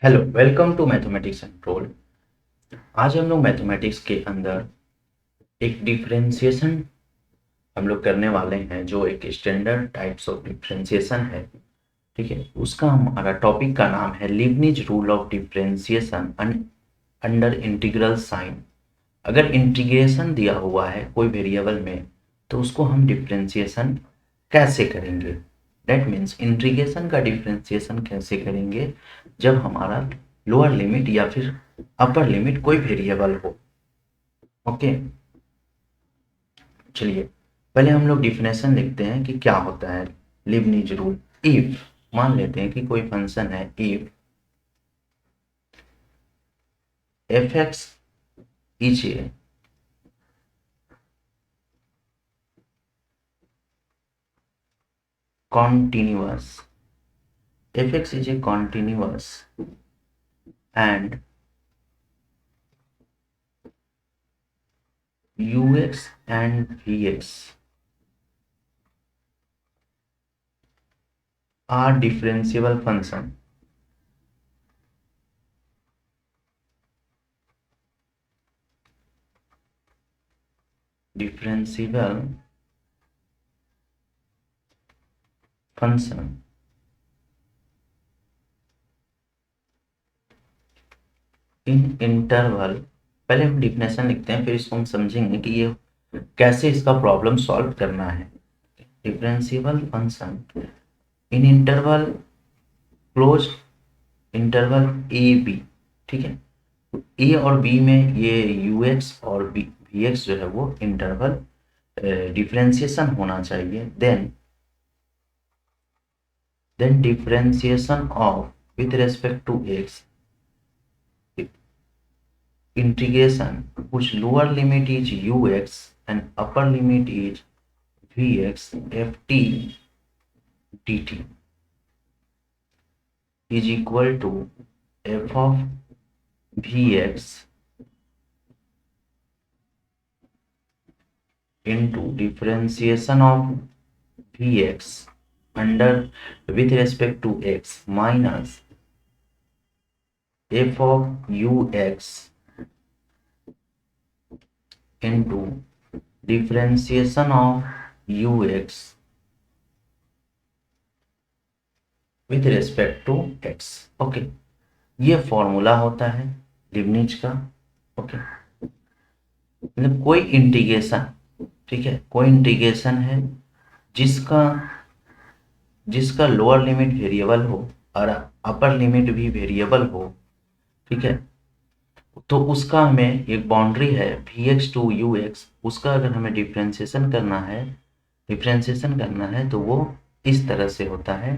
Hello, welcome to mathematics control. आज हम लोग मैथमेटिक्स के अंदर एक डिफरेंशिएशन हम लोग करने वाले हैं, जो एक स्टैंडर्ड टाइप्स ऑफ डिफरेंशिएशन है। ठीक है, उसका हमारा टॉपिक का नाम है Leibniz rule of differentiation under integral sign. अगर इंटीग्रेशन दिया हुआ है कोई वेरिएबल में, तो उसको हम डिफरेंशिएशन कैसे करेंगे। दैट मीन्स इंटीग्रेशन का डिफरेंशिएशन कैसे करेंगे जब हमारा लोअर लिमिट या फिर अपर लिमिट कोई वेरिएबल हो। ओके, चलिए पहले हम लोग डिफिनेशन लिखते हैं कि क्या होता है लीबनिज रूल। इफ मान लेते हैं कि कोई फंक्शन है, if F x is a continuous, fx is a continuous and ux and vx are differentiable function, differentiable function in interval. पहले हम डिफिनेशन लिखते हैं, फिर इसको हम समझेंगे कि ये कैसे इसका प्रॉब्लम सॉल्व करना है। Differentiable function in interval close interval A B. ठीक है, ए और बी में ये यू एक्स और वी एक्स जो है वो इंटरवल डिफरेंशिएशन होना चाहिए। Then differentiation of with respect to X integration whose lower limit is ux and upper limit is vx ft dt is equal to f of vx into differentiation of vx under with respect to x minus f of ux into differentiation of ux with respect to X. Okay, ये formula होता है Leibniz का। Okay, मतलब कोई integration, ठीक है, कोई integration है जिसका जिसका लोअर लिमिट वेरिएबल हो और अपर लिमिट भी वेरिएबल हो। ठीक है, तो उसका हमें एक बाउंड्री है V X to U X, उसका अगर हमें डिफ्रेंशिएशन करना है तो वो इस तरह से होता है।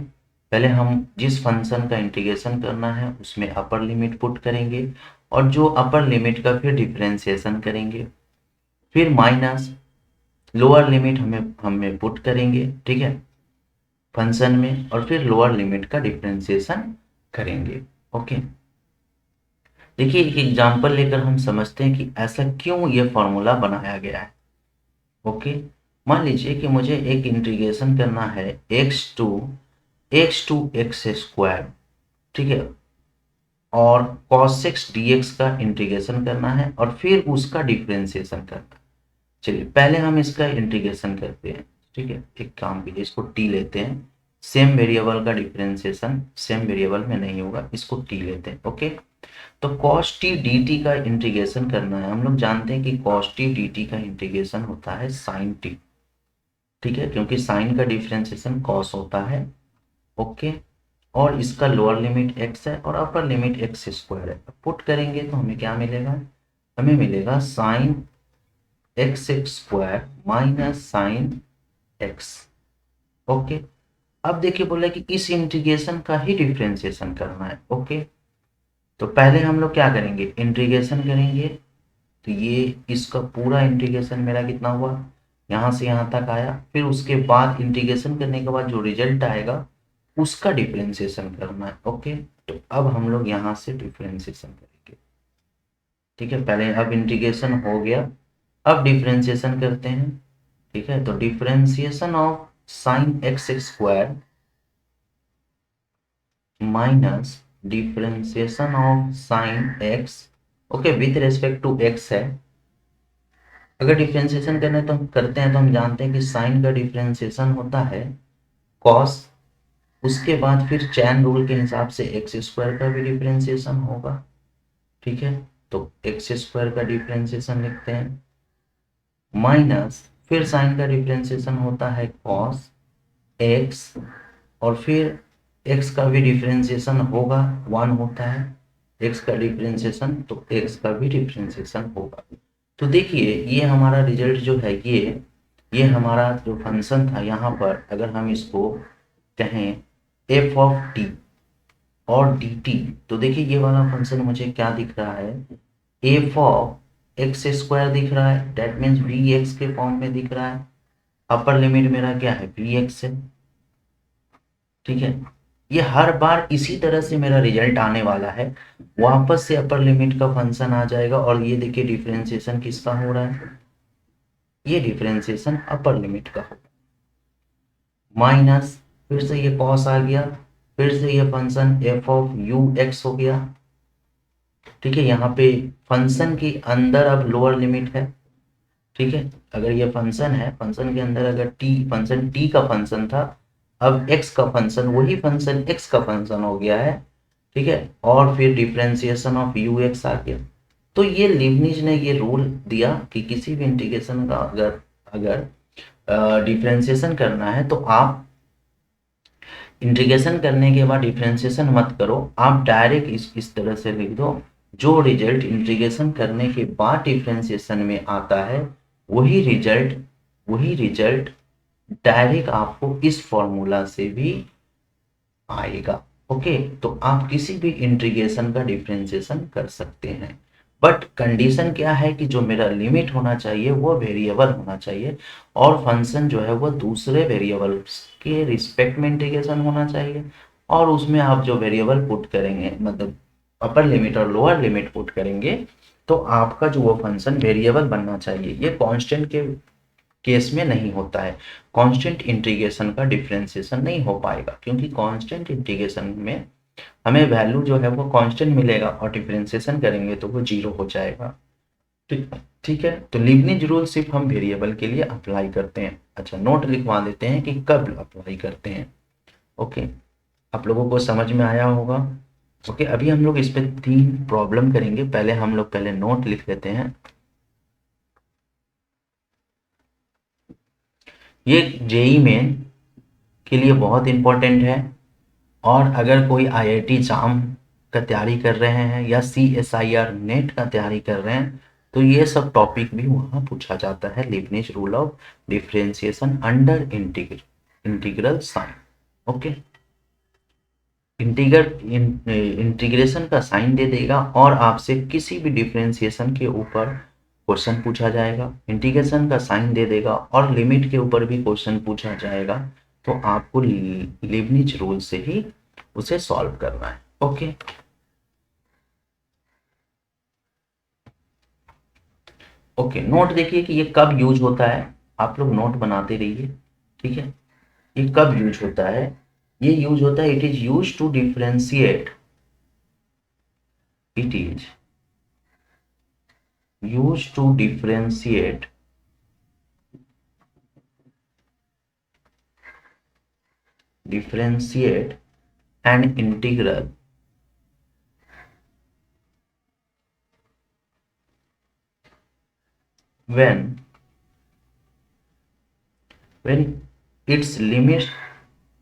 पहले हम जिस फंक्शन का इंटीग्रेशन करना है उसमें अपर लिमिट पुट करेंगे, और जो अपर लिमिट का फिर डिफ्रेंशिएशन करेंगे, फिर माइनस लोअर लिमिट हमें पुट करेंगे, ठीक है, फंक्शन में, और फिर लोअर लिमिट का डिफ्रेंशिएशन करेंगे। ओके, देखिए एक एग्जांपल लेकर हम समझते हैं कि ऐसा क्यों ये फॉर्मूला बनाया गया है। ओके, मान लीजिए कि मुझे एक इंटीग्रेशन करना है एक्स स्क्वायर, ठीक है, और cos x dx का इंटीग्रेशन करना है और फिर उसका डिफरेंशिएशन करना है। चलिए पहले हम इसका इंटीग्रेशन करते हैं। ठीक है, एक काम कीजिए, इसको t लेते हैं। सेम वेरिएबल का डिफरेंशिएशन सेम वेरिएबल में नहीं होगा, इसको t लेते हैं। ओके, तो cos t dt का इंटीग्रेशन करना है। हम लोग जानते हैं कि cos t dt का इंटीग्रेशन होता है sin t। ठीक है, क्योंकि sin का डिफरेंशिएशन cos होता है। ओके, और इसका लोअर लिमिट x है और अपर लिमिट एक्स स्क्वायर है। पुट करेंगे तो हमें क्या मिलेगा, हमें मिलेगा sign X square minus sine X. Okay, अब देखिए बोला कि इस इंटीग्रेशन का ही डिफरेंशिएशन करना है। ओके, तो पहले हम लोग क्या करेंगे, इंटीग्रेशन करेंगे। तो ये इसका पूरा इंटीग्रेशन मेरा कितना हुआ, यहाँ से यहाँ तक आया। फिर उसके बाद इंटीग्रेशन करने के बाद जो रिजल्ट आएगा उसका डिफरेंशिएशन करना है। ओके, तो अब हम लोग यहाँ से डिफरेंशिएशन करेंगे। ठीक है, पहले अब इंटीग्रेशन हो गया, अब डिफरेंशिएशन करते हैं। ठीक है, तो differentiation of sine X square minus differentiation of sine X, okay, with respect to X है। अगर डिफरेंशिएशन करने तो हम करते हैं तो हम जानते हैं कि साइन का डिफरेंशिएशन होता है कॉस, उसके बाद फिर चैन रूल के हिसाब से एक्स स्क्वायर का भी डिफरेंशिएशन होगा, ठीक है। तो एक्स स्क्वायर का डिफरेंशिएशन लिखते हैं, माइनस फिर साइन का डिफरेंशिएशन होता है कॉस एक्स, और फिर एक्स का भी डिफरेंशिएशन होगा, वन होता है एक्स का डिफरेंशिएशन, तो एक्स का भी डिफरेंशिएशन होगा। तो देखिए ये हमारा रिजल्ट जो है, ये हमारा जो फंक्शन था यहाँ पर, अगर हम इसको कहें एफ ऑफ टी और डी टी, तो देखिए ये वाला फंक्शन मुझे क्या दिख रहा है, एफ ऑफ एक्स स्क्वायर दिख रहा है, डेट मीन्स वी एक्स के फॉर्म में दिख रहा है। अपर लिमिट मेरा क्या है, वी एक्स है, ठीक है। ये हर बार इसी तरह से मेरा रिजल्ट आने वाला है, वापस से अपर लिमिट का फंक्शन आ जाएगा, और ये देखिए डिफरेंशिएशन किसका हो रहा है, ये डिफरेंशिएशन अपर लिमिट का होगा, माइनस फिर से ये कॉस आ गया, फिर से ये function F of you x हो गया, ठीक है। यहाँ पे फंक्शन के अंदर अब लोअर लिमिट है, ठीक है। अगर ये फंक्शन है, फंक्शन के अंदर अगर टी फंक्शन टी का फंक्शन था, अब एक्स का फंक्शन वही फंक्शन एक्स का फंक्शन हो गया है, ठीक है। और फिर डिफरेंशिएशन ऑफ यू एक्स आ गया। तो ये लीबनिज ने ये रूल दिया कि किसी भी इंटीग्रेशन का अगर अगर डिफरेंशिएशन करना है तो आप इंटीग्रेशन करने के बाद डिफरेंशिएशन मत करो, आप डायरेक्ट इस तरह से लिख दो, जो रिजल्ट इंटीग्रेशन करने के बाद डिफरेंशिएशन में आता है वही रिजल्ट डायरेक्ट आपको इस फॉर्मूला से भी आएगा, ओके। तो आप किसी भी इंटीग्रेशन का डिफरेंशिएशन कर सकते हैं, बट कंडीशन क्या है कि जो मेरा लिमिट होना चाहिए वो वेरिएबल होना चाहिए, और फंक्शन जो है वो दूसरे वेरिएबल्स के रिस्पेक्ट में इंटीग्रेशन होना चाहिए, और उसमें आप जो वेरिएबल पुट करेंगे, मतलब अपर लिमिट और लोअर लिमिट पुट करेंगे, तो आपका जो वो फंक्शन वेरिएबल बनना चाहिए। ये कांस्टेंट के केस में नहीं होता है, कांस्टेंट इंटीग्रेशन का डिफरेंशिएशन नहीं हो पाएगा, क्योंकि कांस्टेंट इंटीग्रेशन में हमें वैल्यू जो है वो कांस्टेंट मिलेगा, और डिफरेंशिएशन करेंगे तो वो जीरो हो जाएगा, ठीक ठीक है। तो लीबनिज रूल सिर्फ हम वेरिएबल के लिए अप्लाई करते हैं। अच्छा, नोट लिखवा देते हैं कि कब अप्लाई करते हैं, ओके। आप लोगों को समझ में आया होगा, ओके। अभी हम लोग इस पे 3 प्रॉब्लम करेंगे, पहले हम लोग नोट लिख लेते हैं। ये जेई मेन के लिए बहुत इंपॉर्टेंट है, और अगर कोई आईआईटी जाम का तैयारी कर रहे हैं या सीएसआईआर नेट का तैयारी कर रहे हैं, तो ये सब टॉपिक भी वहाँ पूछा जाता है, Leibniz rule of differentiation under integral sign, okay. Integration का साइन दे देगा, और आपसे किसी भी डिफरेंशिएशन के ऊपर क्वेश्चन पूछा जाएगा, इंटीग्रेशन का साइन दे देगा, और लिमिट के ऊपर भी क्वेश्चन पूछा जाएगा, तो आपको लीबनिज रूल से ही उसे सॉल्व करना है, ओके। ओके, नोट देखिए कि ये कब यूज होता है, आप लोग नोट बनाते रहिए, ठीक है। ये कब यूज होता है, ये यूज होता है, it is use to differentiate, it is used to differentiate an integral when its limits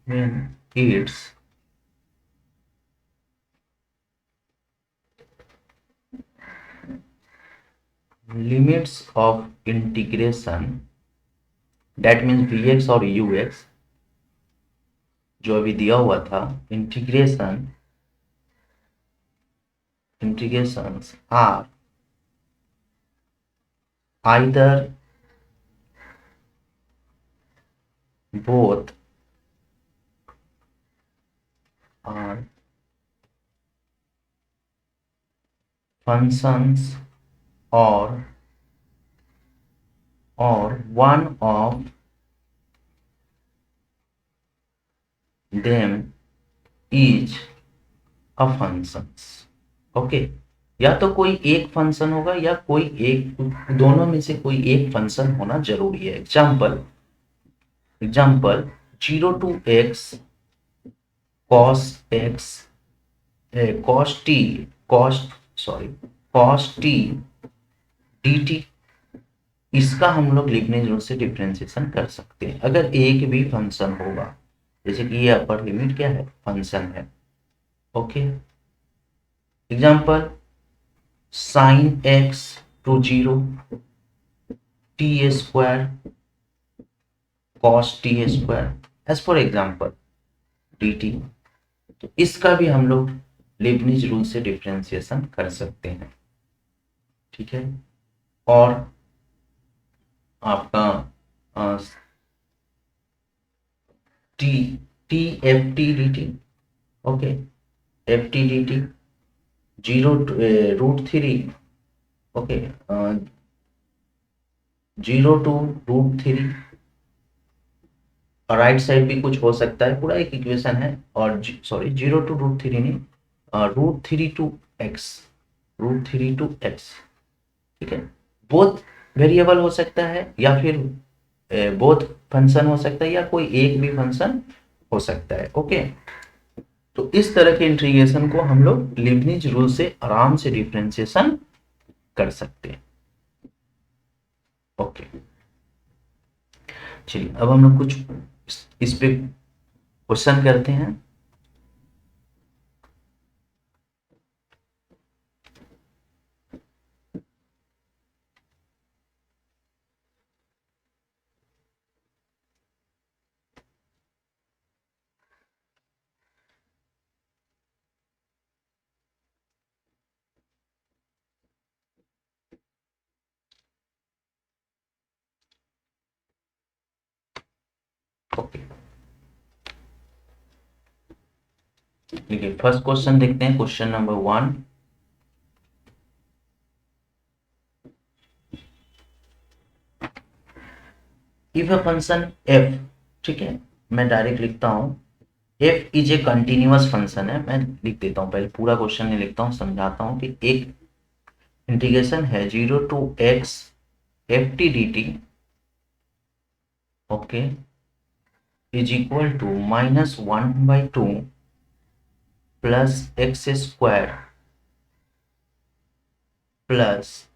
when its limits of integration, that means vx और ux जो अभी दिया हुआ था, integrations are either both are functions or one of them is a functions. Okay, या तो कोई एक फंक्शन होगा या कोई एक, दोनों में से कोई एक फंक्शन होना जरूरी है। Example 0 to x cos x cos t cos sorry cos t dt, इसका हम लोग लीबनिज रूल से डिफरेंशिएशन कर सकते हैं अगर एक भी फंक्शन होगा। जैसे कि ये अपर लिमिट क्या है, फंक्शन है। Okay, example sin x to 0 t square cos t square as for example dt। तो इसका भी हम लोग लीबनिज रूल से डिफरेंशिएशन कर सकते हैं। ठीक है, और आपका T T F T D T. Okay, F T D T 0 √3। Okay, 0 to √3, और राइट साइड भी कुछ हो सकता है, पूरा एक इक्वेशन है। और सॉरी 0 to √3 नहीं, √3 to x, √3 to x। ठीक है, बोथ वेरिएबल हो सकता है या फिर बोथ फंक्शन हो सकता है या कोई एक भी फंक्शन हो सकता है। ओके, तो इस तरह के इंटीग्रेशन को हम लोग लीबनिज रूल से आराम से डिफरेंशिएशन कर सकते हैं। ओके, चलिए अब हम लोग कुछ इस पे क्वेश्चन करते हैं। ओके, देखिए फर्स्ट क्वेश्चन देखते हैं, question number 1। If a function f, ठीक है, मैं डायरेक्ट लिखता हूं, f is a continuous function है। मैं लिख देता हूं, पहले पूरा क्वेश्चन नहीं लिखता हूं, समझाता हूं कि एक इंटीग्रेशन है 0 to x F T D T, okay, is equal to -1/2 plus X square plus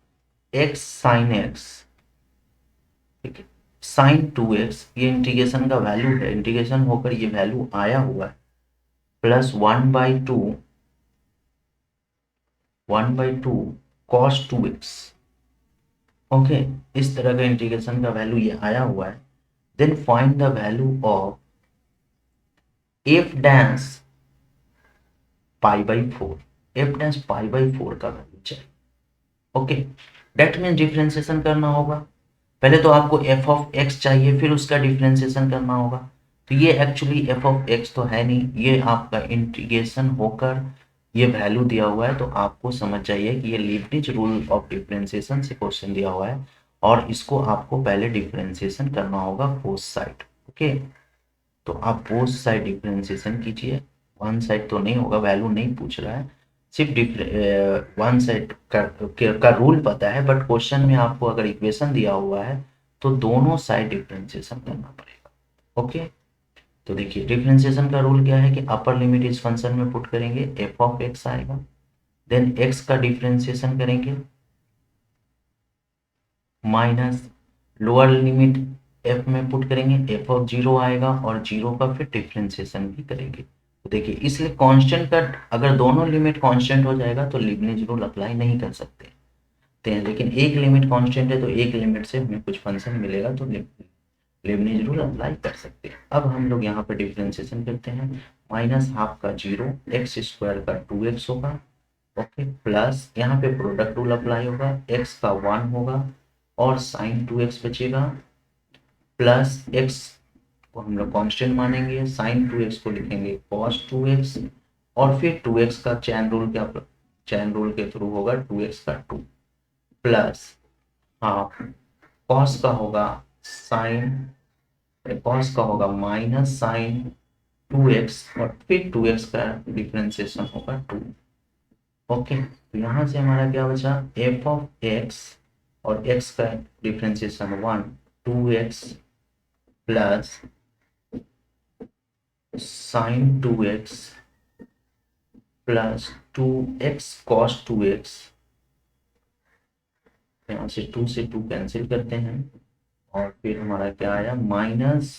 X sine X. ठीक है, साइन 2x, ये इंटीग्रेशन का वैल्यू है, इंटीग्रेशन होकर ये वैल्यू आया हुआ है, प्लस 1/2 कॉस 2x। ओके, इस तरह का इंटीग्रेशन का वैल्यू ये आया हुआ है। Then find the value of F dash π/4, F dash π/4 का वैल्यू चाहिए। ओके, डेट मीन डिफरेंशिएशन करना होगा। पहले तो आपको एफ ऑफ एक्स चाहिए, फिर उसका डिफरेंशिएशन करना होगा। तो ये एक्चुअली एफ ऑफ एक्स तो है नहीं, ये आपका इंटीग्रेशन होकर ये वैल्यू दिया हुआ है। तो आपको समझ जाइए कि ये लीबनिज रूल ऑफ डिफरेंशिएशन से क्वेश्चन दिया हुआ है, और इसको आपको पहले डिफरेंशिएशन करना होगा बोथ साइड। ओके, तो आप बोथ साइड डिफरेंशिएशन कीजिए, वन साइड तो नहीं होगा, वैल्यू नहीं पूछ रहा है, सिर्फ वन साइड का रूल पता है, बट क्वेश्चन में आपको अगर इक्वेशन दिया हुआ है तो दोनों साइड डिफरेंशिएशन करना पड़ेगा। ओके, तो देखिए डिफरेंशिएशन का रूल क्या है कि अपर लिमिट इस फंक्शन में पुट करेंगे, एफ ऑफ एक्स आएगा, देन एक्स का डिफरेंशिएशन करेंगे, माइनस लोअर लिमिट एफ में पुट करेंगे, एफ ऑफ 0 आएगा, और 0 का फिर डिफरेंशिएशन भी करेंगे। तो देखिए इसलिए कांस्टेंट का अगर दोनों लिमिट कांस्टेंट हो जाएगा तो लीबनिज रूल अप्लाई नहीं कर सकते हैं, लेकिन एक लिमिट कांस्टेंट है तो एक लिमिट से हमें कुछ फंक्शन मिलेगा तो लीबनिज रूल अप्लाई कर सकते हैं। अब हम लोग यहाँ पर डिफरेंशिएशन करते हैं, -12 का 0, एक्स स्क्वायर का 2x होगा, ओके, प्लस यहाँ पे प्रोडक्ट रूल अप्लाई होगा, x का 1 होगा और साइन 2x बचेगा, प्लस x को हम लोग कांस्टेंट मानेंगे, साइन 2x को लिखेंगे कॉस 2x, और फिर 2x का चैन रूल के थ्रू होगा 2x का 2, प्लस हाफ कॉस का होगा साइन, कॉस का होगा माइनस साइन 2x और फिर 2x का डिफरेंशिएशन होगा 2। ओके, तो यहाँ से हमारा क्या बचा, एफ ऑफ एक्स और x का differentiation 1, 2x plus sign 2x plus 2x cos 2x। यहाँ से 2 से 2 कैंसिल करते हैं और फिर हमारा क्या आया, माइनस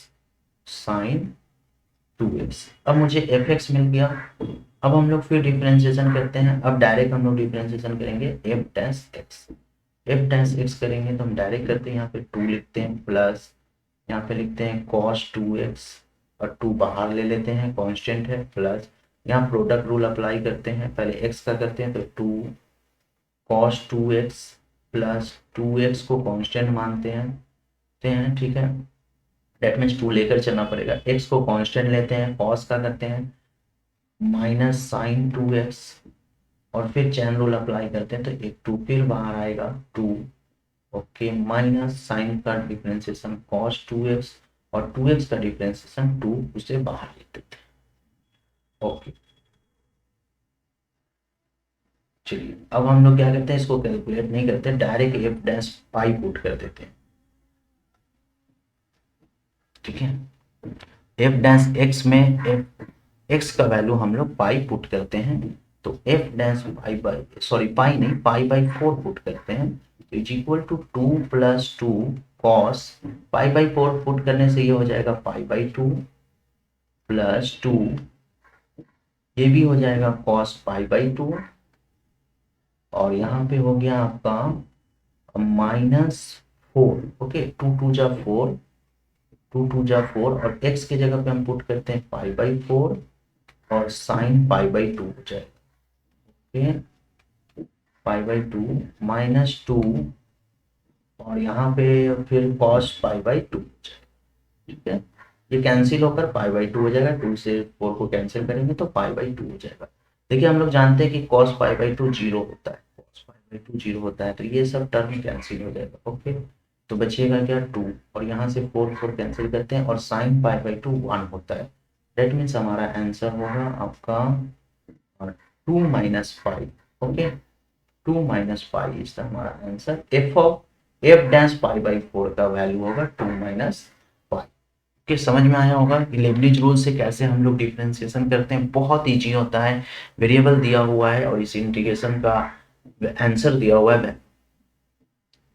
साइन 2x। अब मुझे fx मिल गया। अब हम लोग फिर डिफरेंशिएशन करते हैं। अब डायरेक्ट हम लोग डिफरेंशिएशन करेंगे f dash x। f dash x करेंगे तो हम डायरेक्ट करते हैं, यहाँ पे 2 लिखते हैं प्लस यहाँ पे लिखते हैं cos 2x और 2 बाहर ले लेते हैं, कांस्टेंट है, प्लस यहाँ प्रोडक्ट रूल अप्लाई करते हैं। पहले x का करते हैं तो 2 cos 2x प्लस 2x को कांस्टेंट मानते हैं, ठीक है। डेट मीन्स 2 लेकर चलना पड़ेगा, x को कांस्टेंट लेते हैं, cos का करते हैं माइनस साइन 2x और फिर चैन रूल अप्लाई करते हैं तो एक 2 फिर बाहर आएगा 2। ओके, माइनस साइन का डिफरेंशिएशन cos 2x और 2x का डिफरेंशिएशन 2, उसे बाहर लिख देते हैं। ओके, चलिए अब हम लोग क्या करते हैं, इसको कैलकुलेट नहीं करते, direct F dash pi put कर देते हैं, ठीक है। एफ डैश एक्स में एफ एक्स का वैल्यू हम लोग पाई पुट करते हैं, तो F dash pi by, sorry pi नहीं, पाई बाई 4 पुट करते हैं, तो is equal to 2 plus 2 cos, pi by 4 put करने से ये हो जाएगा पाई बाई 2 प्लस 2, ये भी हो जाएगा कॉस पाई बाई 2 और यहाँ पे हो गया आपका माइनस 4। ओके, 2 टू जा 4, 2 टू जा 4 और x की जगह पे हम पुट करते हैं पाई बाई 4 और साइन पाई बाई 2 हो जाएगा। ओके, पाई बाई 2 माइनस 2 और यहाँ पे फिर कॉस पाई बाई 2 हो जाएगा, ठीक है। ये कैंसिल होकर पाई बाई 2 हो जाएगा, 2 से 4 को कैंसिल करेंगे तो पाई बाई 2 हो जाएगा। देखिए हम लोग जानते हैं कि कॉस पाई बाई 2 जीरो होता है, कॉस पाई बाई 2 जीरो होता है, तो ये सब टर्म कैंसिल हो जाएगा। ओके, तो बचिएगा क्या 2 और यहाँ से 4 4 कैंसिल करते हैं और साइन पाई बाई 2 1 होता है। डेट मीन्स हमारा आंसर होगा आपका 2 माइनस 5। ओके, 2 माइनस 5 इज हमारा answer. F of F dash pi by 4 का वैल्यू होगा 2 माइनस 5। ओके, समझ में आया होगा कि लेबनिज रूल से कैसे हम लोग डिफरेंशिएशन करते हैं। बहुत ईजी होता है, वेरिएबल दिया हुआ है और इस इंटीग्रेशन का आंसर दिया हुआ है,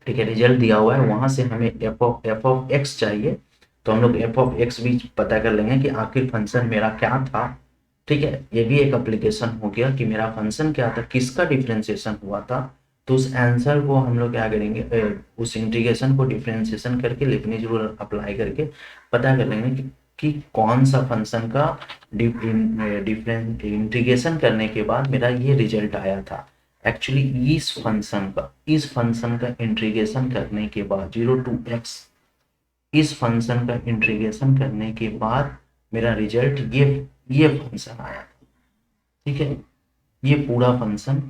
ठीक है, रिजल्ट दिया हुआ है, वहां से हमें एफ ऑफ एक्स चाहिए, तो हम लोग एफ ऑफ एक्स भी पता कर लेंगे कि आखिर फंक्शन मेरा क्या था, ठीक है। ये भी एक एप्लीकेशन हो गया कि मेरा फंक्शन क्या था, किसका डिफरेंशिएशन हुआ था, तो उस आंसर को हम लोग क्या करेंगे, उस इंटीग्रेशन को डिफरेंशिएशन करके लेबनिज रूल अप्लाई करके पता कर लेंगे कि कौन सा फंक्शन का डिफरेंट इंटीग्रेशन करने के बाद मेरा ये रिजल्ट आया था। एक्चुअली इस फंक्शन का इंटीग्रेशन करने के बाद 0 टू x, इस फंक्शन का इंटीग्रेशन करने के बाद मेरा रिजल्ट ये फंक्शन आया, ठीक है, ये पूरा फंक्शन।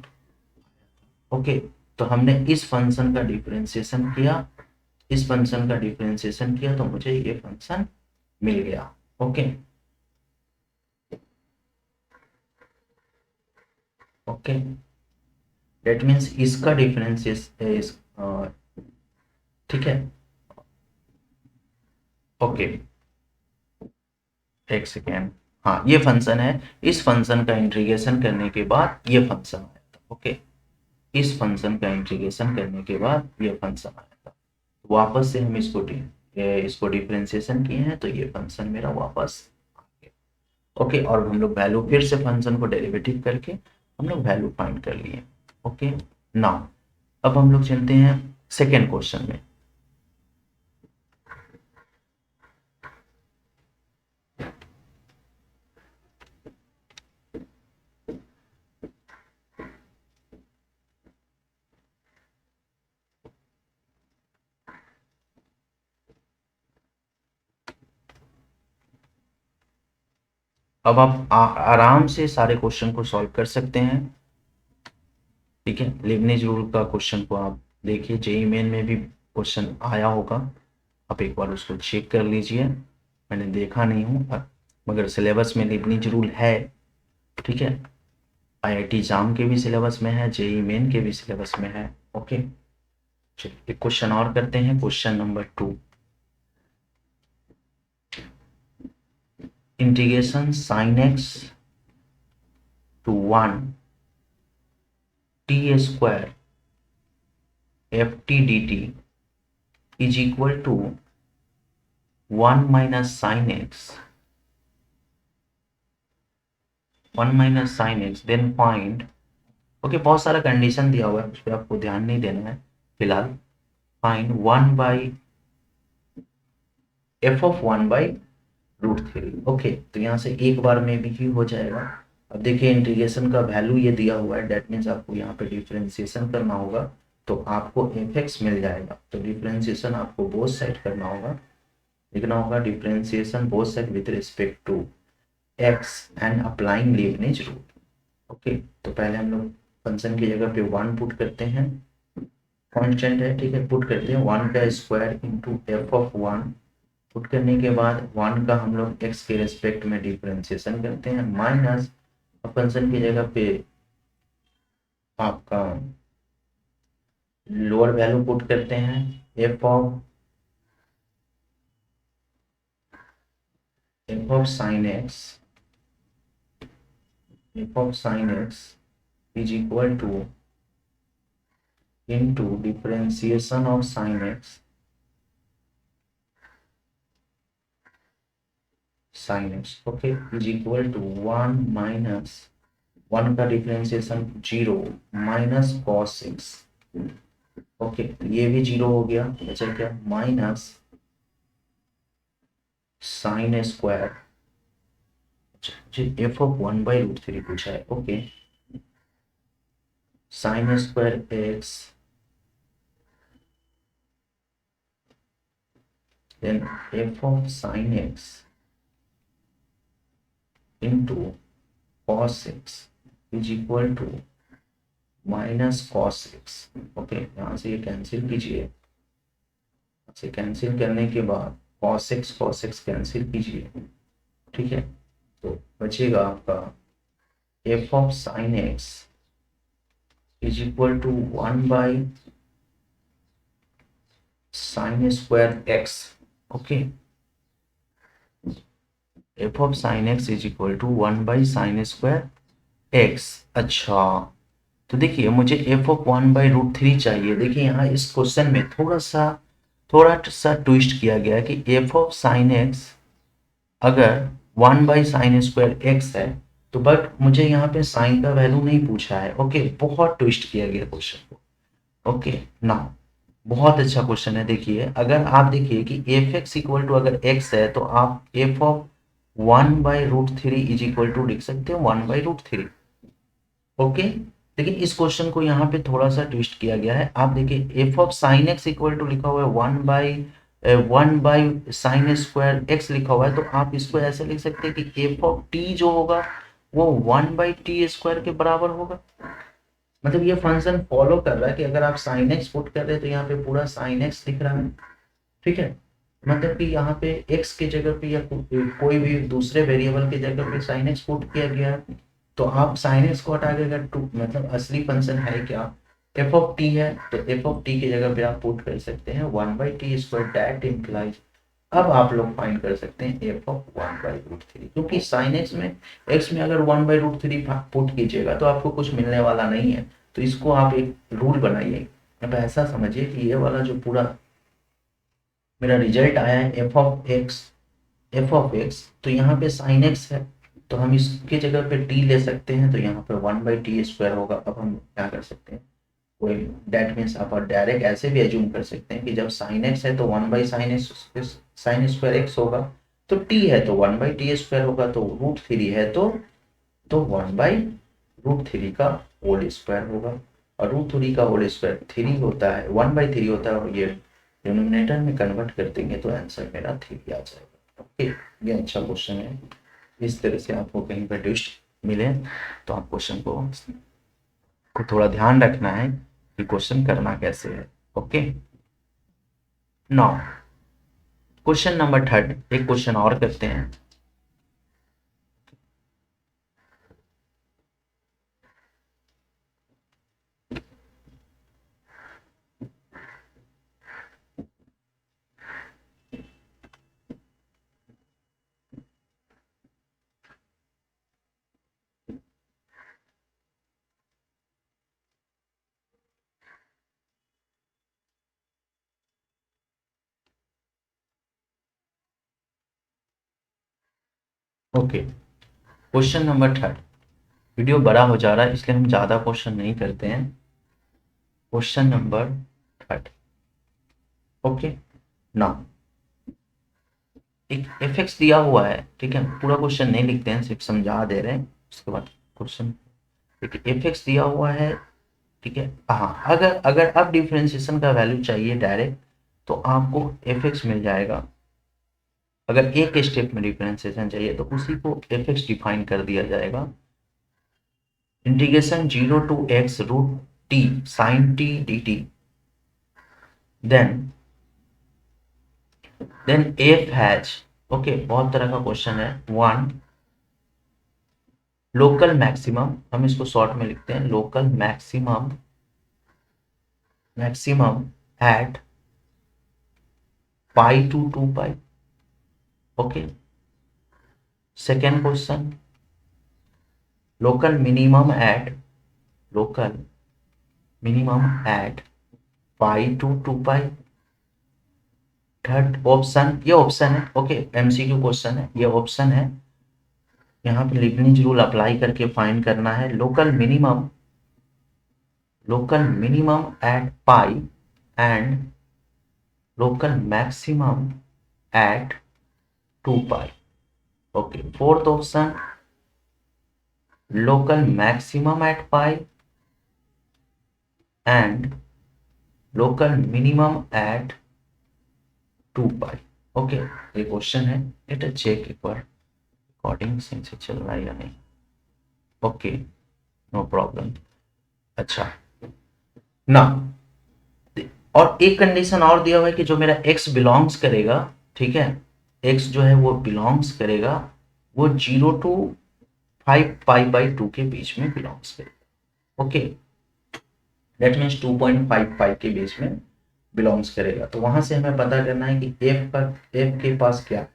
ओके, तो हमने इस फंक्शन का डिफरेंशिएशन किया, इस फंक्शन का डिफरेंशिएशन किया तो मुझे ये फंक्शन मिल गया। ओके, ओके, डेट मीन्स इसका डिफरेंशिएशन, ठीक है। ओके, एक सेकेंड, हाँ ये फंक्शन है, इस फंक्शन का इंटीग्रेशन करने के बाद ये फंक्शन आया था। ओके, इस फंक्शन का इंटीग्रेशन करने के बाद ये फंक्शन आया था, तो वापस से हम इसको डिफरेंशिएशन किए हैं तो ये फंक्शन मेरा वापस आ गया। ओके, और हम लोग वैल्यू फिर से फंक्शन को डेरिवेटिव करके हम लोग वैल्यू फाइंड कर लिए। ओके, नाउ अब हम लोग चलते हैं सेकेंड क्वेश्चन में। अब आप आराम से सारे क्वेश्चन को सॉल्व कर सकते हैं, ठीक है। लेबनिज रूल का क्वेश्चन को आप देखिए, जेईई मेन में भी क्वेश्चन आया होगा, आप एक बार उसको चेक कर लीजिए, मैंने देखा नहीं हूँ, मगर सिलेबस में लीबनिज रूल है, ठीक है। आईआईटी जाम के भी सिलेबस में है, जेई मेन के भी सिलेबस में है। ओके, चलिए एक क्वेश्चन और करते हैं, question number 2। Integration sine X to 1 T square F T D T is equal to 1 minus sine X 1 - sin x, then find. Okay, बहुत सारा कंडीशन दिया हुआ है, उस पर आपको ध्यान नहीं देना है फिलहाल। Find 1/f(1/√3). ओके, तो यहाँ से एक बार में भी ही हो जाएगा। अब देखिए इंटीग्रेशन का वैल्यू ये दिया हुआ है, डेट मीन्स आपको यहाँ पे डिफ्रेंसिएशन करना होगा, तो आपको एफ मिल जाएगा। तो डिफ्रेंसिएशन आपको बोथ साइड करना होगा, लिखना होगा differentiation both side with respect to X and applying Leibniz rule. Okay, तो पहले हम लोग फंक्शन की जगह पे 1 पुट करते हैं, कांस्टेंट है, ठीक है, पुट करते हैं 1 का स्क्वायर इंटू f(1). पुट करने के बाद 1 का हम लोग x के रेस्पेक्ट में डिफरेंशिएशन करते हैं, माइनस फंक्शन की जगह पे आपका लोअर वैल्यू पुट करते हैं f of sin x is equal to into differentiation of sin x okay is equal to 1 minus 1 का differentiation 0 minus cos x। Okay, ये भी 0 हो गया, बचा क्या, माइनस साइन स्क्वायर f(1/√3) पूछा है। Okay, sine square X then f(sin x) into cos x is equal to minus cos x। Okay, यहाँ से ये कैंसिल कीजिए, से कैंसिल करने के बाद cos x कैंसिल कीजिए, ठीक है, तो बचेगा आपका f(sin x) is equal to 1/sin² x। Okay, f(sin x) is equal to 1/sin² x। अच्छा, तो देखिए मुझे f(1/√3) चाहिए। देखिए यहाँ इस क्वेश्चन में थोड़ा सा ट्विस्ट किया गया है कि f(sin x) अगर 1/sin² x है तो, बट मुझे यहाँ पे साइन का वैल्यू नहीं पूछा है। ओके, बहुत ट्विस्ट किया गया क्वेश्चन को। ओके ना, बहुत अच्छा क्वेश्चन है। देखिए अगर आप देखिए कि f(x) इक्वल टू अगर x है तो आप f(1/√3) इज इक्वल टू लिख सकते हो 1/√3। ओके, लेकिन इस क्वेश्चन को यहाँ पे थोड़ा सा ट्विस्ट किया गया है। आप देखिए f(sin x) इक्वल टू लिखा हुआ है 1/sin² x लिखा हुआ है, तो आप इसको ऐसे लिख सकते हैं कि f(t) जो होगा वो 1/t² के बराबर होगा। मतलब ये फंक्शन फॉलो कर रहा है कि अगर आप sin x पुट कर रहे हैं तो यहाँ पे पूरा sin x दिख रहा है, ठीक है। मतलब कि यहाँ पे x की जगह पे या कोई भी दूसरे वेरिएबल की जगह पे sin x पुट किया गया है, तो आप sin x को हटा के अगर मतलब असली फंक्शन है क्या, f(t) है, तो f(t) की जगह पे आप पुट कर सकते हैं 1/t²। दैट इम्प्लाइज, अब आप लोग फाइंड कर सकते हैं f(1/√3), क्योंकि sin x में अगर 1/√3 पुट कीजिएगा तो आपको कुछ मिलने वाला नहीं है। तो इसको आप एक रूल बनाइए। अब ऐसा समझिए कि ये वाला जो पूरा मेरा रिजल्ट आया है f(x), तो यहाँ पे sin x है, तो हम इसके जगह पे t ले सकते हैं, तो यहाँ पे 1/t² होगा। अब हम क्या कर सकते हैं, कोई डेट मीन्स आप डायरेक्ट ऐसे भी एज्यूम कर सकते हैं कि जब sin x है तो 1/sin² x होगा, तो t है तो 1/t² होगा, तो √3 है तो 1/√3 का होल स्क्वायर होगा, और √3 का होल स्क्वायर 3 होता है, 1/3 होता है, और ये डिनोमिनेटर में कन्वर्ट कर देंगे तो आंसर मेरा 3 आ जाएगा। ओके, ये अच्छा क्वेश्चन है। इस तरह से आपको कहीं पर ट्विस्ट मिले तो आप क्वेश्चन को थोड़ा ध्यान रखना है कि क्वेश्चन करना कैसे है। ओके, नाउ क्वेश्चन नंबर 3, एक क्वेश्चन और करते हैं। Okay, question number third. Video बड़ा हो जा रहा है इसलिए हम ज़्यादा क्वेश्चन नहीं करते हैं। Question number third. ओके, ना एक एफ दिया हुआ है, ठीक है, पूरा क्वेश्चन नहीं लिखते हैं, सिर्फ समझा दे रहे हैं, उसके बाद क्वेश्चन। ठीक है, एफ दिया हुआ है, ठीक है। हाँ, अगर अगर अब डिफरेंशिएशन का वैल्यू चाहिए डायरेक्ट तो आपको एफ मिल जाएगा। अगर एक स्टेप में डिफरेंशिएशन चाहिए तो उसी को एफ डिफाइन कर दिया जाएगा। Integration 0 to x root T sine T D T, then F has, okay, बहुत तरह का क्वेश्चन है। वन, लोकल मैक्सिमम, हम इसको शॉर्ट में लिखते हैं, local maximum, maximum at pi to 2 पाई। Okay, second question, local minimum at, local minimum at pi to 2 पाई। थर्ड ऑप्शन, ये ऑप्शन है, ओके, एमसीक्यू क्वेश्चन है, ये ऑप्शन है। यहाँ पे लीबनिज रूल अप्लाई करके फाइंड करना है local minimum, local minimum at pi and local maximum at 2 पाई। Okay, fourth option, local maximum at pi and local minimum at 2 पाई। ओके, ये क्वेश्चन है, लेट अस चेक एक बार रिकॉर्डिंग सही से चल रहा है या नहीं। Okay, no problem. अच्छा ना, और एक कंडीशन और दिया हुआ है कि जो मेरा x बिलोंग्स करेगा, ठीक है, x जो है वो बिलोंग्स करेगा, वो 0 to 5 पाई बाई 2 के बीच में बिलोंग्स करेगा। ओके, दैट मीन्स 2.55 के बीच में बिलोंग्स करेगा। तो वहां से हमें पता करना है कि f के पास क्या है,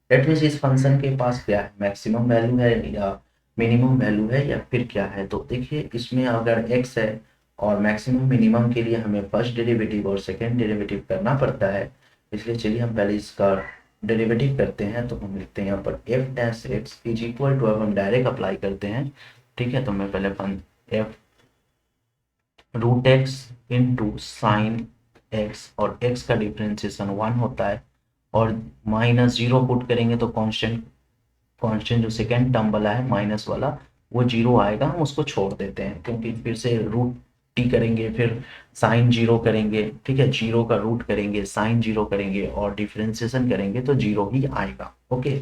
दैट मीन्स इस फंक्शन के पास क्या है, मैक्सिमम वैल्यू है या मिनिमम वैल्यू है या फिर क्या है। तो देखिए, इसमें अगर x है और मैक्सिमम मिनिमम के लिए हमें फर्स्ट डेरिवेटिव और सेकेंड डेरिवेटिव करना पड़ता है, इसलिए चलिए हम पहले इसका डेरिवेटिव करते हैं। तो हम लिखते हैं यहाँ पर F dash X is equal to, अब हम डायरेक्ट अप्लाई करते हैं, ठीक है। तो मैं पहले F root X into sine X, और एक्स का डिफ्रेंसिएशन 1 होता है, और माइनस 0 पुट करेंगे तो कांस्टेंट, कांस्टेंट जो सेकेंड टर्म वाला है माइनस वाला वो 0 आएगा, हम उसको छोड़ देते हैं क्योंकि फिर से रूट टी करेंगे, फिर साइन 0 करेंगे, ठीक है, 0 का रूट करेंगे, साइन 0 करेंगे और डिफ्रेंसिएशन करेंगे तो 0 ही आएगा। ओके,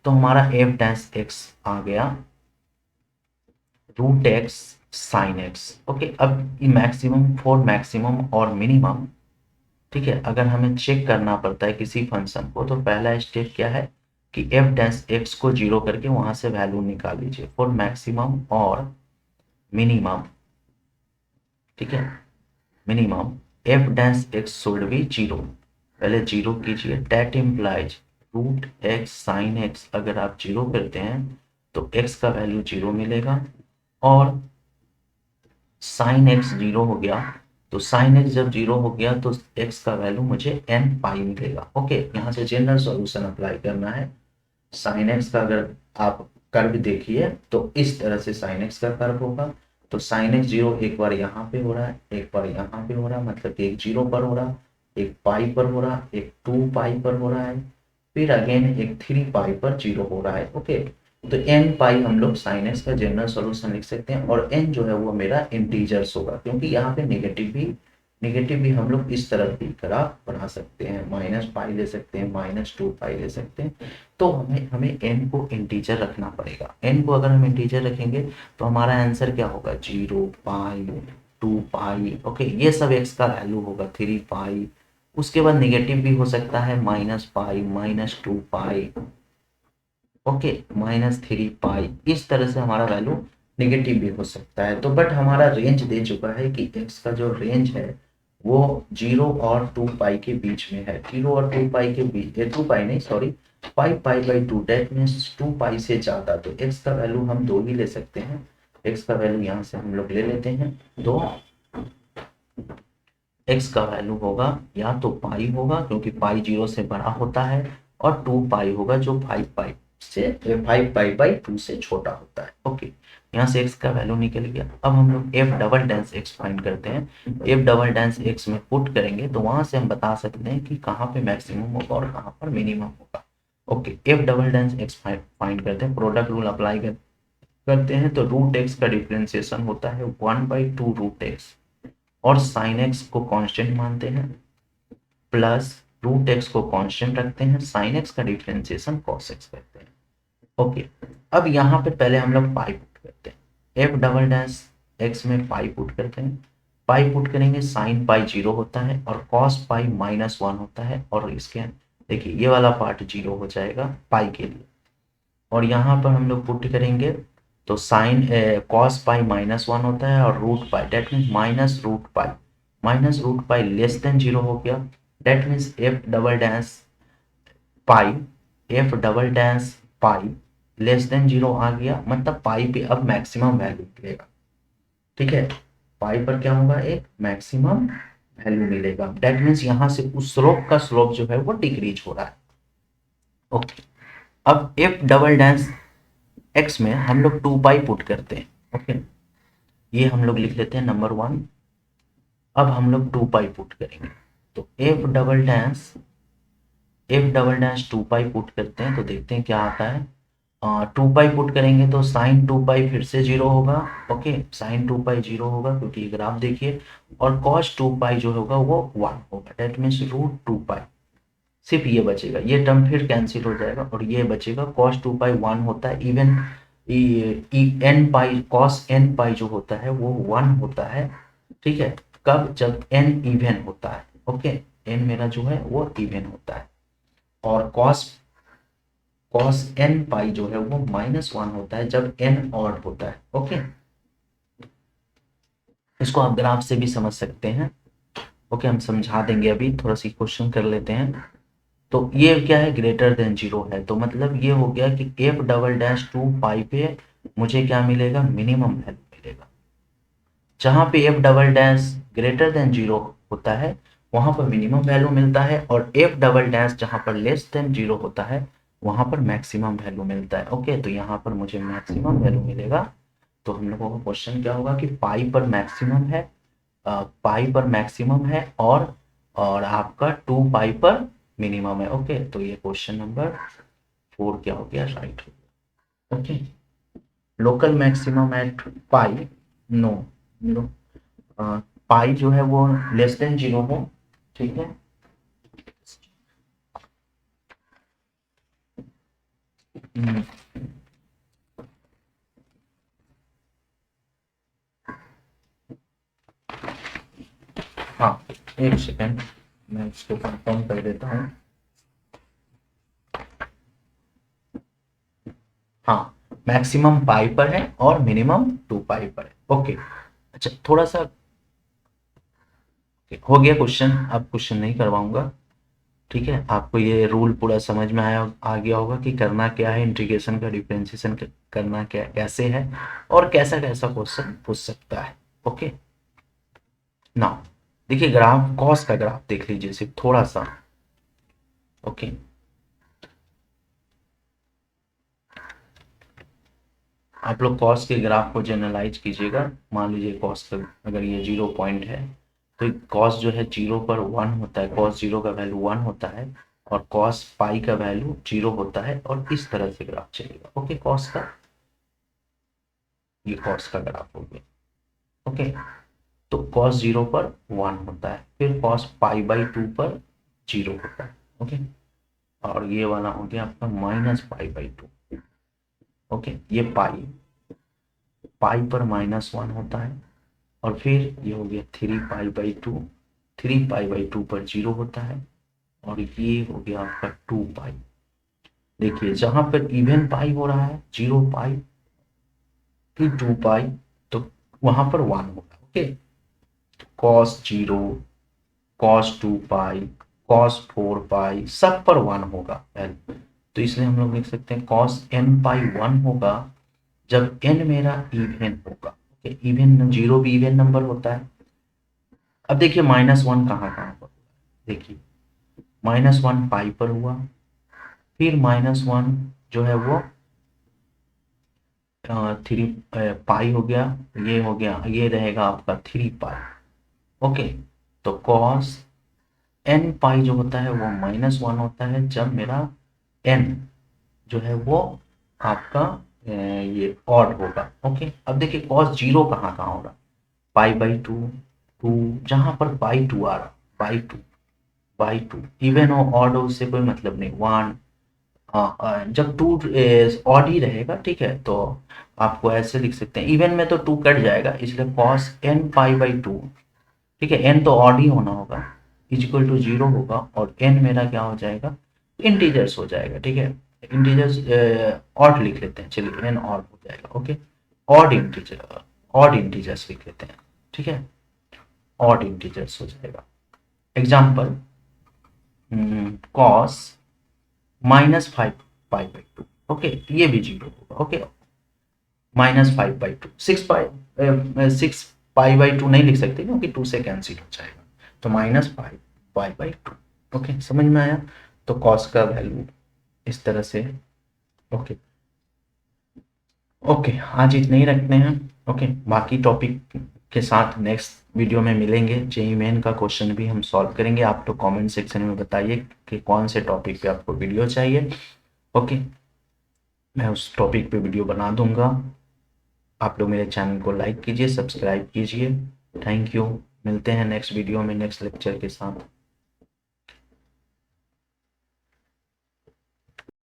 तो हमारा एफ डैश एक्स आ गया root X sine X. Okay, अब मैक्सिमम फॉर मैक्सिमम और मिनिमम, ठीक है, अगर हमें चेक करना पड़ता है किसी फंक्शन को तो पहला स्टेप क्या है कि एफ डैश एक्स को 0 करके वहां से वैल्यू निकाल लीजिए फॉर मैक्सिमम और मिनिमम, ठीक है, minimum F dash X should be 0, पहले 0 कीजिए, that implies root X sine X, अगर आप 0 करते हैं तो x का वैल्यू 0 मिलेगा, और साइन एक्स 0 हो गया, तो साइन एक्स जब 0 हो गया तो x का वैल्यू मुझे n पाई मिलेगा। ओके, यहाँ से जनरल सॉल्यूशन अप्लाई करना है। साइन एक्स का अगर आप कर्व देखिए तो इस तरह से साइन एक्स का कर्व होगा। तो साइन एक्स 0 एक बार यहाँ पे हो रहा है, एक बार यहाँ पे हो रहा है, मतलब कि एक 0 पर हो रहा, एक पाई पर हो रहा, एक 2 पाई पर हो रहा है, फिर अगेन एक 3 पाई पर 0 हो रहा है। ओके, तो n पाई हम लोग साइन एक्स का जनरल सॉल्यूशन लिख सकते हैं, और n जो है वो मेरा इंटीजर्स होगा क्योंकि यहाँ पे नेगेटिव भी हम लोग इस तरह भी ग्राफ बना सकते हैं, माइनस पाई ले सकते हैं, माइनस 2 पाई ले सकते हैं। तो हमें हमें n को इंटीजर रखना पड़ेगा। n को अगर हम इंटीजर रखेंगे तो हमारा आंसर क्या होगा, 0 पाई 2 पाई। ओके, ये सब x का वैल्यू होगा, 3 पाई, उसके बाद नेगेटिव भी हो सकता है, माइनस पाई, माइनस 2 पाई, ओके, माइनस 3 पाई, इस तरह से हमारा वैल्यू नेगेटिव भी हो सकता है। तो बट हमारा रेंज दे चुका है कि x का जो रेंज है वो 0 और 2 पाई के बीच में है, 0 और 2 पाई के बीच, 2 पाई नहीं sorry, 5 pi by 2, that means 2 पाई से ज़्यादा। तो x का वैल्यू हम 2 ही ले सकते हैं, x का वैल्यू यहाँ से हम लोग ले लेते हैं 2, x का वैल्यू होगा या तो पाई होगा क्योंकि पाई 0 से बड़ा होता है, और 2 पाई होगा जो 5 पाई से 5 पाई/2 से छोटा होता है। ओके, यहाँ से x का वैल्यू निकल गया। अब हम लोग f double dense x find करते हैं। f डबल डेंस x में पुट करेंगे तो वहां से हम बता सकते हैं कि कहाँ पे मैक्सिमम होगा और कहाँ पर मिनिमम होगा। Okay, f double dense x find करते हैं, प्रोडक्ट रूल अप्लाई करते हैं तो रूट एक्स का डिफ्रेंसिएशन होता है 1/2 रूट एक्स, और साइन एक्स को कांस्टेंट मानते हैं, प्लस रूट एक्स को कांस्टेंट रखते हैं, साइन एक्स का डिफ्रेंसिएशन कॉस एक्स करते हैं। ओके, अब यहाँ पे पहले हम लोग पाई पुट करते हैं। एफ डबल डैश एक्स में पाई पुट करते हैं। पाई पुट करेंगे, साइन पाई 0 होता है और कॉस पाई -1 होता है, और इसके देखिए ये वाला पार्ट 0 हो जाएगा पाई के लिए। और यहाँ पर हम लोग पुट करेंगे तो साइन कॉस पाई -1 होता है और root pi, that means minus root pi less than 0 हो गया। That means F double dash pi, F double dash pi less than 0 आ गया, मतलब पाई पे अब मैक्सिमम वैल्यू मिलेगा। ठीक है, पाई पर क्या होगा, एक मैक्सिमम वैल्यू मिलेगा। डेट मीन्स यहाँ से उस स्लोप का स्लोप जो है वो डिक्रीज हो रहा है। ओके, अब एफ डबल डैश एक्स में हम लोग 2 पाई पुट करते हैं। ओके, ये हम लोग लिख लेते हैं नंबर 1। अब हम लोग 2 पाई पुट करेंगे तो एफ डबल डैश 2 पाई पुट करते हैं तो देखते हैं क्या आता है। 2 पाई पुट करेंगे तो साइन 2 पाई फिर से 0 होगा। ओके, साइन 2 पाई 0 होगा क्योंकि ग्राफ देखिए, और कॉस 2 पाई जो होगा वो 1 होगा। डेट मीन्स रूट 2 पाई, सिर्फ ये बचेगा, ये टर्म फिर कैंसिल हो जाएगा और ये बचेगा। कॉस 2 पाई 1 होता है, even n pi cos n pi जो होता है वो 1 होता है। ठीक है, कब, जब एन इवन होता है। ओके, एन मेरा जो है वो इवन होता है, और कॉस कॉस एन पाई जो है वो -1 होता है जब एन ऑड होता है। ओके, इसको आप ग्राफ से भी समझ सकते हैं। ओके, हम समझा देंगे, अभी थोड़ा सी क्वेश्चन कर लेते हैं। तो ये क्या है, ग्रेटर देन 0 है, तो मतलब ये हो गया कि एफ डबल डैश 2 पाई पे मुझे क्या मिलेगा, मिनिमम वैल्यू मिलेगा। जहां पे F double dash greater than 0 होता है वहां पर मिनिमम वैल्यू मिलता है, और एफ डबल डैश जहां पर लेस देन 0 होता है वहां पर मैक्सिमम वैल्यू मिलता है। ओके, तो यहाँ पर मुझे मैक्सिमम वैल्यू मिलेगा। तो हम लोगों का क्वेश्चन क्या होगा कि पाई पर मैक्सिमम है, पाई पर मैक्सिमम है, और आपका 2 पाई पर मिनिमम है। ओके, तो ये क्वेश्चन नंबर 4 क्या हो गया, राइट हो गया। Okay, local maximum at pi, no no, pi जो है वो लेस देन 0 है। ठीक है, हम्म, हाँ, एक सेकेंड मैं इसको कंफर्म कर देता हूँ। हाँ, मैक्सिमम पाई पर है और मिनिमम 2 पाई पर है। ओके, अच्छा थोड़ा सा हो गया क्वेश्चन, अब क्वेश्चन नहीं करवाऊंगा। ठीक है, आपको ये रूल पूरा समझ में आ गया होगा कि करना क्या है, इंटीग्रेशन का डिफरेंशिएशन करना क्या कैसे है, और कैसा कैसा क्वेश्चन पूछ सकता है। ओके, ना देखिए, ग्राफ कॉस का ग्राफ देख लीजिए सिर्फ थोड़ा सा। ओके, आप लोग कॉस के ग्राफ को जनरलाइज कीजिएगा। मान लीजिए कॉस का अगर ये 0 पॉइंट है तो कॉस जो है 0 पर 1 होता है, कॉस 0 का वैल्यू 1 होता है, और कॉस पाई का वैल्यू 0 होता है, और इस तरह से ग्राफ चलेगा। ओके, कॉस का, ये कॉस का ग्राफ हो गया। ओके, तो कॉस 0 पर 1 होता है, फिर कॉस पाई/2 पर 0 होता है। ओके, और ये वाला हो गया आपका -पाई/2। ओके, ये पाई पाई पर -1 होता है, और फिर ये हो गया 3 पाई/2, 3 पाई/2 पर 0 होता है, और ये हो गया आपका 2 पाई। देखिए जहां पर इवन पाई हो रहा है 0 पाई फिर 2 पाई, तो वहां पर 1 होगा। ओके, कॉस 0, कॉस 2 पाई, कॉस 4 पाई, सब पर 1 होगा एल। तो इसलिए हम लोग लिख सकते हैं कॉस n पाई 1 होगा जब n मेरा इवन होगा। ओके, इवन 0 भी इवन नंबर होता है। अब देखिए -1 कहाँ कहाँ पर, देखिए -1 पाई पर हुआ, फिर -1 जो है वो 3 पाई हो गया, ये हो गया, ये रहेगा आपका 3 पाई। ओके, तो कॉस एन पाई जो होता है वो -1 होता है जब मेरा एन जो है वो आपका ये ऑड होगा। ओके, अब देखिए कॉस जीरो कहाँ कहाँ होगा, पाई/2, 2, जहाँ पर पाई 2 आ रहा, पाई 2 इवन हो ऑड हो उससे कोई मतलब नहीं, 1। जब 2 ऑड ही रहेगा, ठीक है, तो आपको ऐसे लिख सकते हैं, इवन में तो 2 कट जाएगा, इसलिए कॉस एन पाई/2, ठीक है, एन तो ऑड ही होना होगा, इक्वल टू 0 होगा, और एन मेरा क्या हो जाएगा, इंटीजर्स हो जाएगा, ठीक है, इंटीजर्स ऑड लिख लेते हैं, चलिए एन ऑड हो जाएगा। ओके, ऑड इंटीजर्स लिख लेते हैं, ठीक है, ऑड इंटीजर्स हो जाएगा। एग्जाम्पल, कॉस -5 पाई/2, ओके, ये भी 0 होगा। ओके, -5/2, 6 पाई/2 नहीं लिख सकते क्योंकि 2 से कैंसिल हो जाएगा, तो -5 पाई/2। ओके, समझ में आया? तो कॉस का वैल्यू इस तरह से। ओके, ओके, आज इतने ही रखते हैं। ओके, बाकी टॉपिक के साथ नेक्स्ट वीडियो में मिलेंगे। जेईई मेन का क्वेश्चन भी हम सॉल्व करेंगे। आप तो कमेंट सेक्शन में बताइए कि कौन से टॉपिक पे आपको वीडियो चाहिए। ओके, मैं उस टॉपिक पे वीडियो बना दूंगा। आप लोग मेरे चैनल को लाइक कीजिए, सब्सक्राइब कीजिए। Thank you. मिलते हैं नेक्स्ट वीडियो में नेक्स्ट लेक्चर के साथ।